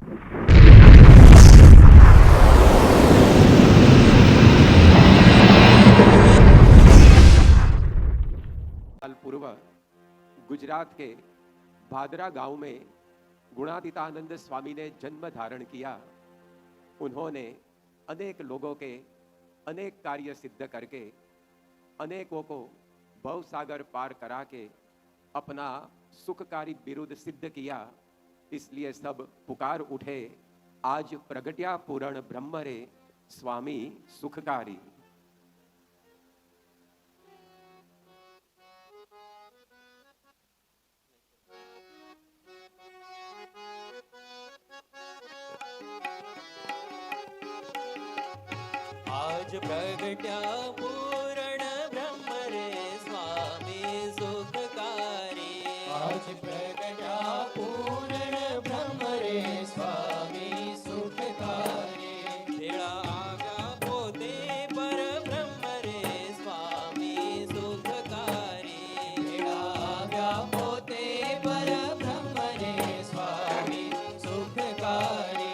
साल पूर्व गुजरात के भादरा गांव में गुणातीतानंद स्वामी ने जन्म धारण किया। उन्होंने अनेक लोगों के अनेक कार्य सिद्ध करके अनेकों को भवसागर पार करा के अपना सुखकारी बिरुद सिद्ध किया। इसलिए सब पुकार उठे, आज प्रगट्या पूर्ण ब्रह्म रे स्वामी सुखकारी। आज प्रगट्या पूर्ण ब्रह्म रे स्वामी सुखकारी। आज प्रगट्या पूर्ण ब्रह्म रे स्वामी सुखकारी। भेळा आव्या पोते पर ब्रह्म रे स्वामी सुखकारी। भेळा आव्या पोते पर ब्रह्म रे स्वामी सुखकारी।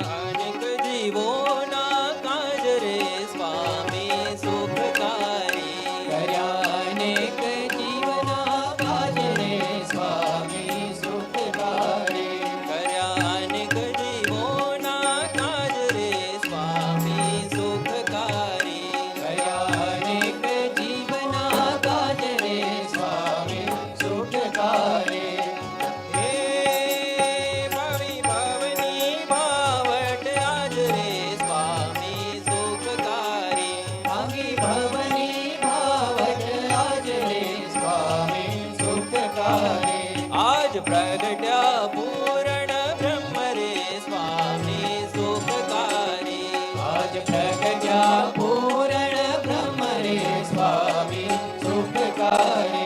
अनेक जीवोना काज रे स्वामी सुखकारी। अनेक जीवना काज रे स्वामी सुखकारी। अनेक जीवोना काज रे स्वामी सुखकारी। अनेक जीवना काज रे स्वामी सुखकारी। हे भावी भावनी भावट आज रे स्वामी सुखकारी। भागी भवनी भावट आज रे स्वामी सुखकारी। आज प्रगट्या पूर्ण ब्रह्म रे स्वामी सुखकारी। आज प्रगट्या पूर्ण ब्रह्म रे स्वामी सुखकारी।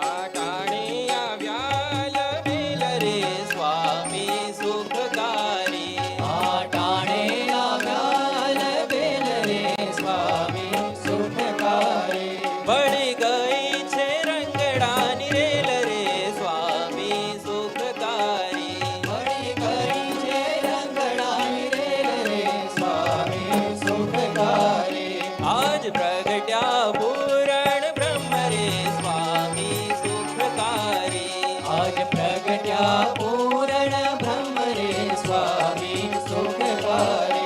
आटाणे आव्याल वेल रे स्वामी सुखकारी। आटाणे आव्याल बेल रे स्वामी सुखकारी। बळी गई छे रंगडानी रेल रे स्वामी सुखकारी। मળી ગઈ છે રંગડાની રેલ રે સ્વામી સુખकारी। आज प्रगट्या पूर्ण ब्रह्म रे स्वामी सुखकारी। आज प्रगट्या पूर्ण ब्रह्म रे स्वामी सुखकारी।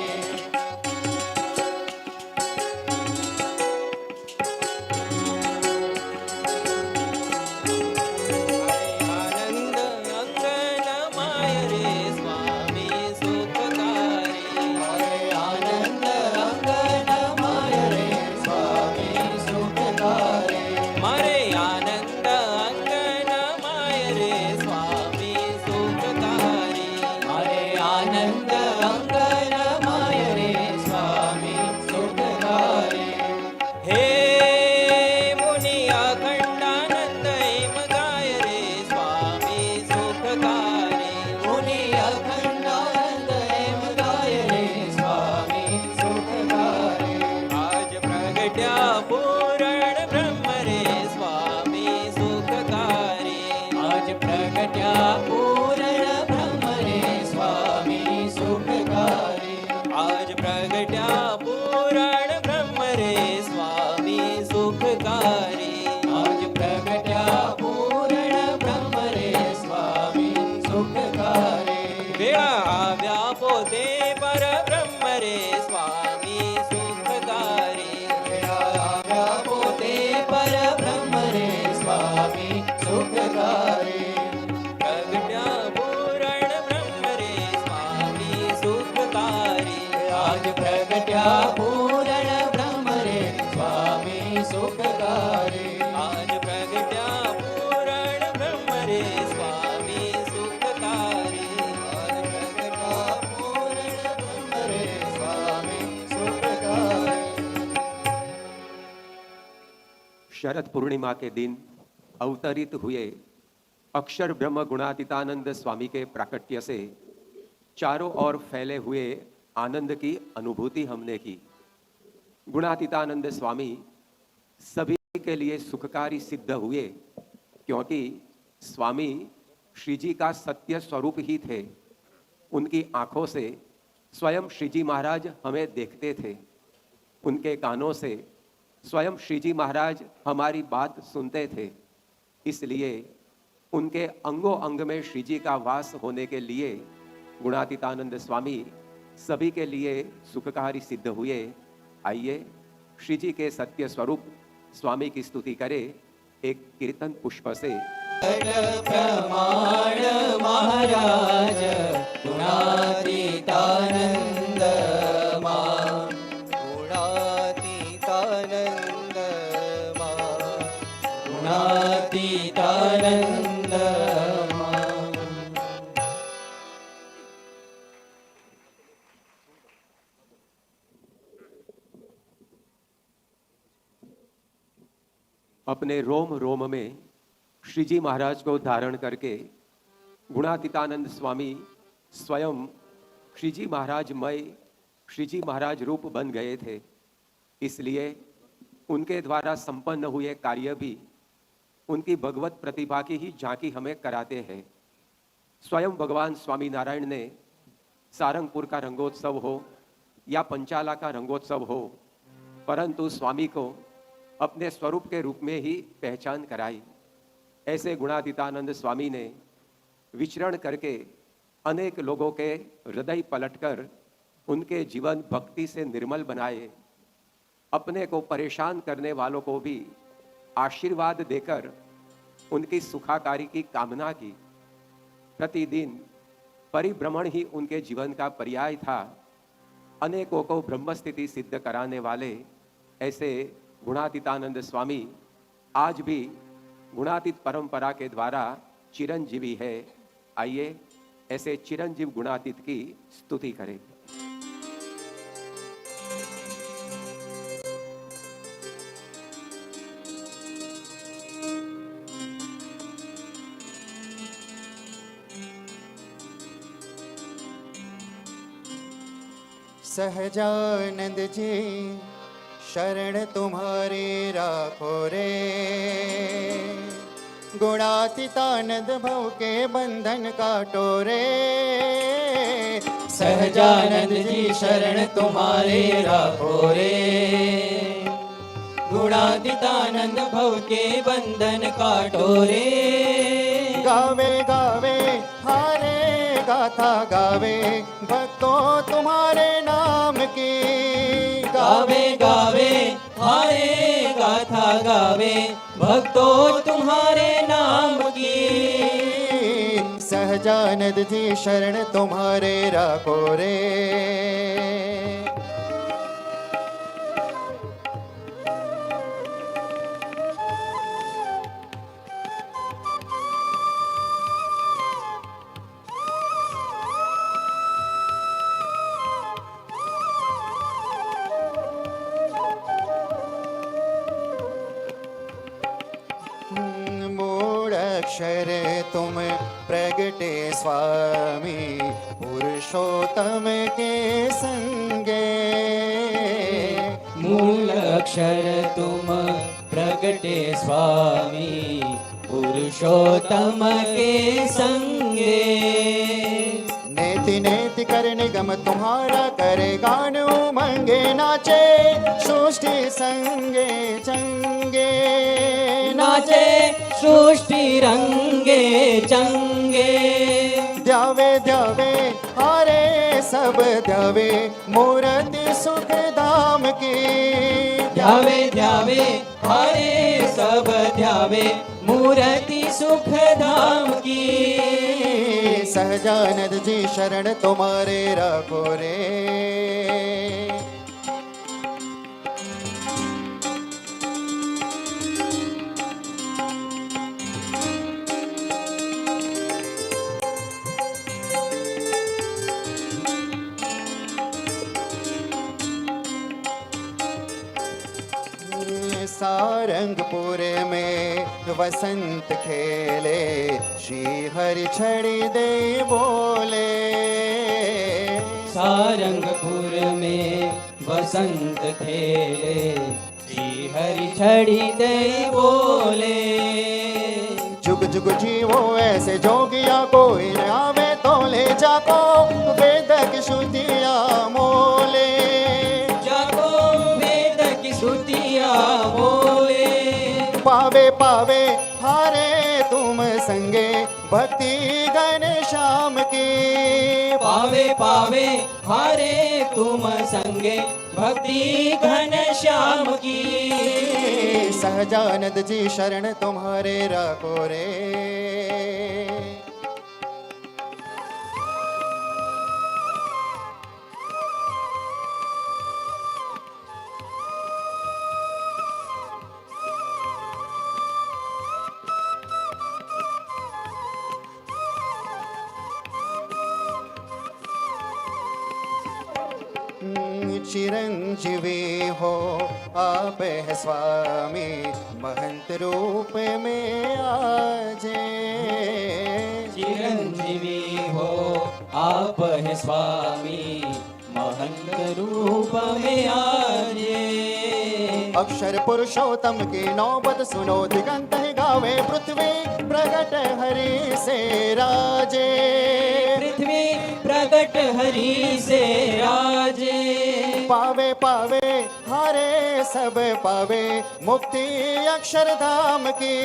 आनंद अंगन माय रे स्वामी सुखकारी। हरे आनंद अंगन माय रे स्वामी सुखकारी। मारे आनंद अंगन माय रे स्वामी सुखकारी। हरे आनंद अंगन माय रे स्वामी सुखकारी। हे मुनि अखंडानंद एम गाय रे स्वामी सुखकारी। मुनि अखंडानंद एम गाय रे स्वामी सुखकारी। आज प्रगट्या पूर्ण ब्रह्म रे स्वामी सुखकारी। आज प्रगट्या पूर्ण ब्रह्म रे स्वामी सुखकारी। आज प्रगट्या पूर्ण ब्रह्म रे स्वामी सुखकारी। आज प्रगट्या पूर्ण ब्रह्म रे स्वामी सुखकारी। वेळा आव्या पोते पर ब्रह्म रे स्वामी सुखकारी। आव्या पोते पर ब्रह्म रे स्वामी सुखकारी। प्रगट्या पूर्ण ब्रह्म रे स्वामी सुखकारी। आज प्रगट्या पूर्ण ब्रह्म रे स्वामी सुखकारी। आज प्रगट्या पूर्ण ब्रह्म रे स्वामी सुखकारी। आज प्रगट्या पूर्ण ब्रह्म रे स्वामी सुखकारी। शरद पूर्णिमा के दिन अवतरित हुए अक्षर ब्रह्म गुणातीतानंद स्वामी के प्राकट्य से चारों ओर फैले हुए आनंद की अनुभूति हमने की। गुणातीतानंद स्वामी सभी के लिए सुखकारी सिद्ध हुए, क्योंकि स्वामी श्री जी का सत्य स्वरूप ही थे। उनकी आंखों से स्वयं श्री जी महाराज हमें देखते थे, उनके कानों से स्वयं श्री जी महाराज हमारी बात सुनते थे। इसलिए उनके अंगों अंग में श्री जी का वास होने के लिए गुणातीतानंद स्वामी सभी के लिए सुखकारी सिद्ध हुए। आइए श्री जी के सत्य स्वरूप स्वामी की स्तुति करें एक कीर्तन पुष्प से। प्रमाण महाराज गुणातीतानंद गुणातीतानंद गुणातीतानंद अपने रोम रोम में श्री जी महाराज को धारण करके गुणातीतानंद स्वामी स्वयं श्री जी महाराजमय श्री जी महाराज रूप बन गए थे। इसलिए उनके द्वारा संपन्न हुए कार्य भी उनकी भगवत प्रतिभा की ही झांकी हमें कराते हैं। स्वयं भगवान स्वामी नारायण ने सारंगपुर का रंगोत्सव हो या पंचाला का रंगोत्सव हो, परंतु स्वामी को अपने स्वरूप के रूप में ही पहचान कराई। ऐसे गुणातीतानंद स्वामी ने विचरण करके अनेक लोगों के हृदय पलटकर उनके जीवन भक्ति से निर्मल बनाए। अपने को परेशान करने वालों को भी आशीर्वाद देकर उनकी सुखाकारी की कामना की। प्रतिदिन परिभ्रमण ही उनके जीवन का पर्याय था। अनेकों को ब्रह्मस्थिति सिद्ध कराने वाले ऐसे गुणातीतानंद स्वामी आज भी गुणातीत परंपरा के द्वारा चिरंजीवी है। आइए ऐसे चिरंजीव गुणातीत की स्तुति करें। सहजानंद जी शरण तुम्हारी राखो रे, गुणातीतानंद भव के बंधन काटो रे। सहजानंद जी शरण तुम्हारे राखो रे, गुणातीतानंद भव के बंधन काटो रे। गावे गावे हारे गाथा गावे भक्तों तुम्हारे नाम की। गावे गावे हारे गाथा गावे भक्तों तुम्हारे नाम की। सहजानंद जी शरण तुम्हारे राखो रे, अक्षर तुम प्रगटे स्वामी पुरुषोत्तम के संगे। मूल अक्षर तुम प्रगटे स्वामी पुरुषोत्तम के संगे। नेति नेति कर निगम तुम्हारा करे गान उमंगे नाचे सृष्टि संगे चंगे। नाचे सृष्टि रंगे चंगे। द्यावे द्यावे हारे सब द्यावे मूर्ति सुख धाम की। द्यावे द्यावे हारे सब द्यावे मूर्ति सुख धाम की। सहजानंद जी शरण तुम्हारे राखो रे, सारंगपुर में वसंत खेले, श्री हरि छड़ी दे बोले। सारंगपुर में वसंत खेले, श्री हरि छड़ी दे बोले। जुग जुग जीवो ऐसे जोगिया, कोई न आवे तो ले जाको, वेद की श्रुतिया मोले। जाको वेद की श्रुतिया बोले। पावे पावे हारे तुम संगे, भक्ति घन श्याम की। पावे पावे हारे तुम संगे, भक्ति घन श्याम की। सहजानंद जी शरण तुम्हारे रखो रे। चिरंजीवी हो आप है स्वामी, महंत रूप में आजे। चिरंजीवी हो आप है स्वामी, महंत रूप में आजे। अक्षर पुरुषोत्तम की नौबत सुनो, दिगंत है गावे पृथ्वी, प्रगट हरि से राजे। पृथ्वी प्रगट हरि से राजे। पावे पावे हारे सब पावे, मुक्ति अक्षरधाम की।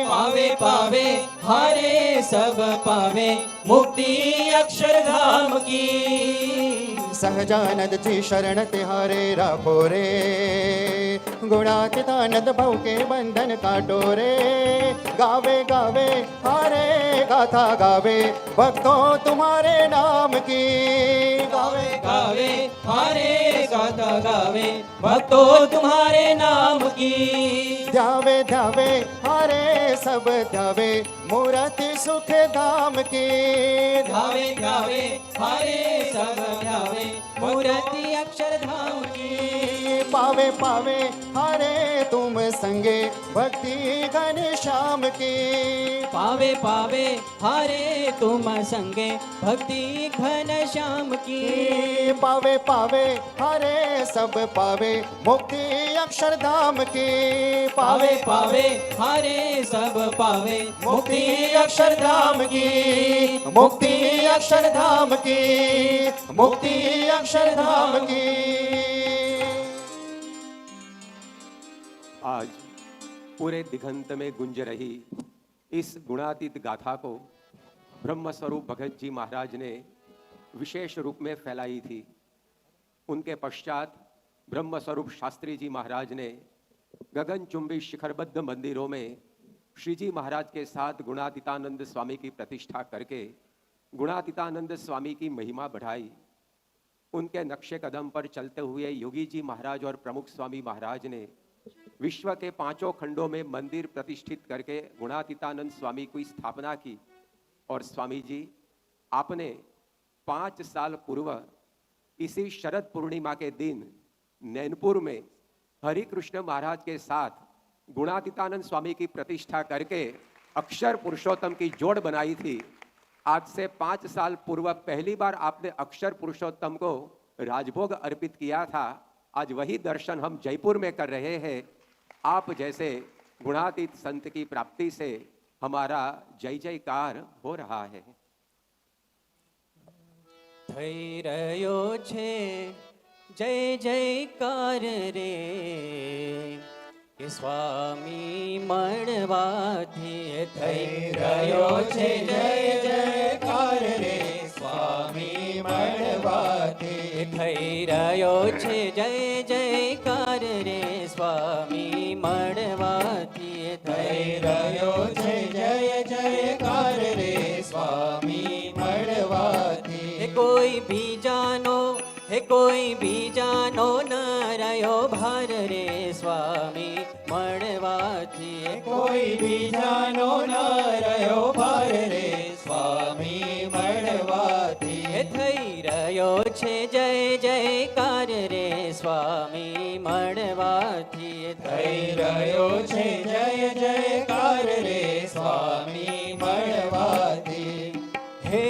पावे पावे हारे सब पावे, मुक्ति अक्षरधाम की। सहजानंद जी शरण तिहारे राखो रे, गुणातीतानंद भव के बंधन काटो रे। गावे गावे हारे गाथा गावे, भक्तों तुम्हारे नाम की। गावे गावे हारे गाथा गावे, भक्तों तुम्हारे नाम की। ध्यावे ध्यावे हारे सब ध्यावे, मूर्ति सुख धाम की। ध्यावे ध्यावे हारे सब ध्यावे, मूर्ति अक्षरधाम की। पावे पावे हारे तुम संगे, भक्ति घन श्याम की। पावे पावे हारे तुम संगे, भक्ति घन श्याम की। पावे पावे हारे सब पावे, मुक्ति अक्षरधाम की। पावे पावे हारे सब पावे, मुक्ति अक्षरधाम की। मुक्ति अक्षरधाम की, मुक्ति अक्षरधाम की। आज पूरे दिगंत में गुंज रही इस गुणातीत गाथा को ब्रह्म स्वरूप भगत जी महाराज ने विशेष रूप में फैलाई थी। उनके पश्चात ब्रह्म स्वरूप शास्त्री जी महाराज ने गगनचुंबी शिखरबद्ध मंदिरों में श्री जी महाराज के साथ गुणातीतानंद स्वामी की प्रतिष्ठा करके गुणातीतानंद स्वामी की महिमा बढ़ाई। उनके नक्शे कदम पर चलते हुए योगी जी महाराज और प्रमुख स्वामी महाराज ने विश्व के 5 खंडों में मंदिर प्रतिष्ठित करके गुणातीतानंद स्वामी की स्थापना की। और स्वामी जी, आपने 5 साल पूर्व इसी शरद पूर्णिमा के दिन नैनपुर में हरि कृष्ण महाराज के साथ गुणातीतानंद स्वामी की प्रतिष्ठा करके अक्षर पुरुषोत्तम की जोड़ बनाई थी। आज से 5 साल पूर्व पहली बार आपने अक्षर पुरुषोत्तम को राजभोग अर्पित किया था। आज वही दर्शन हम जयपुर में कर रहे हैं। आप जैसे गुणातीत संत की प्राप्ति से हमारा जय जयकार हो रहा है। થઈ રહ્યો છે જય જયકાર રે, કે સ્વામી મળવાથી થઈ રહ્યો છે જય જયકાર રે, સ્વામી મળવાથી થઈ રહ્યો છે જય જયકાર રે, સ્વામી મળવાથી થઈ રહ્યો છે જય જયકાર રે, સ્વામી મળવાથી। कोई भी जानो है, कोई भी जानो न रयो भार रे, स्वामी મળવાથી। कोई भी जानो न रयो भार रे, स्वामी મળવાથી। થઈ રહ્યો છે જય જયકાર રે, સ્વામી મળવાથી। મળવાથી થઈ રહ્યો છે જય જયકાર રે સ્વામી મળવાથી. હે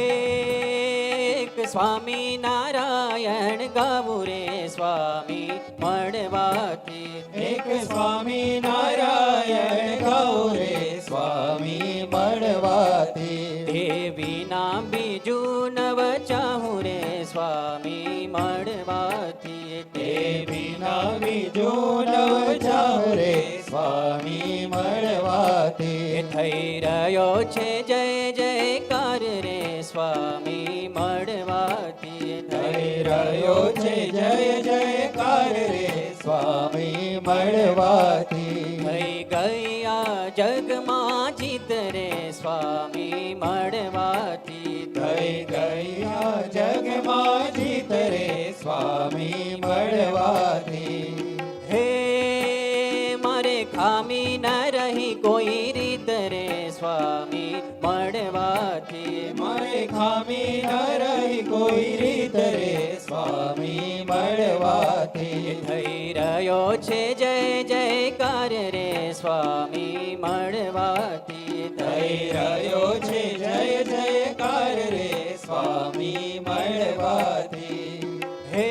એક સ્વામી નારાયણ ગાવું રે સ્વામી મળવાથી એક સ્વામી નારાયણ ગૌરે સ્વામી મળવાથી. દેવી નામ બીજું નવ ચાહું રે સ્વામી મળવાથી દેવી ના બીજું નવ જાઉં રે સ્વામી મળવાથી. થઈ રહ્યો છે જય જયકાર રે સ્વામી મળવાથી થઈ રહ્યો છે જય જયકાર રે સ્વામી મળવાથી. થઈ ગયા જગમાં જીત રે સ્વામી મળવાથી થઈ ગયા જગમાં જીત રે સ્વામી મળવાથી. હે મારે ખામી ન રહી કોઈ રીત રે સ્વામી મળવાથી મારે ખામી ન રહી કોઈ રીત રે સ્વામી મળવાથી. થઈ રહ્યો છે જય જયકાર રે સ્વામી મળવાથી થઈ રહ્યો છે જય જયકાર રે સ્વામી મળવાથી. હે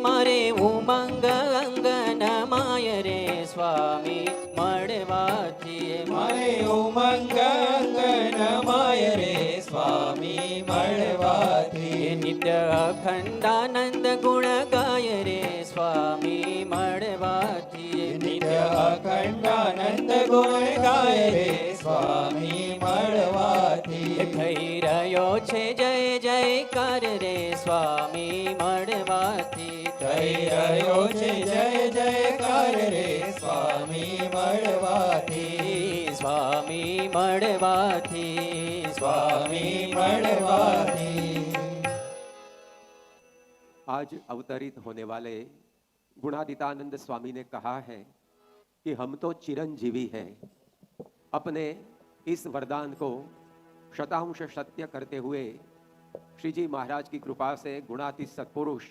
મારે ઉમંગ અંગન માય રે સ્વામી મળવાથી મારે ઉમંગ અંગન માય રે સ્વામી મળવાથી. નિત્ય અખંડાનંદ ગુણ ગાય રે સ્વામી મળવાથી નિત્ય અખંડાનંદ ગુણ ગાય રે સ્વામી મળવાથી. થઈ રહ્યો છે જય જયકાર રે સ્વામી મળવાથી થઈ રહ્યો છે જય જયકાર રે સ્વામી મળવાથી. સ્વામી મળવાથી સ્વામી મળવાથી. आज अवतरित होने वाले गुणातीतानंद स्वामी ने कहा है कि हम तो चिरंजीवी हैं. अपने इस वरदान को शतांश सत्य करते हुए श्री जी महाराज की कृपा से गुणातीत सत्पुरुष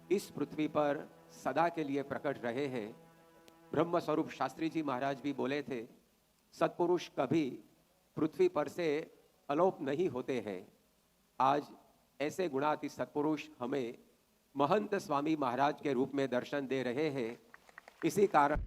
इस पृथ्वी पर सदा के लिए प्रकट रहे हैं. ब्रह्म स्वरूप शास्त्री जी महाराज भी बोले थे, सत्पुरुष कभी पृथ्वी पर से अलोप नहीं होते हैं. आज ऐसे गुणातीत सत्पुरुष हमें महंत स्वामी महाराज के रूप में दर्शन दे रहे हैं. इसी कारण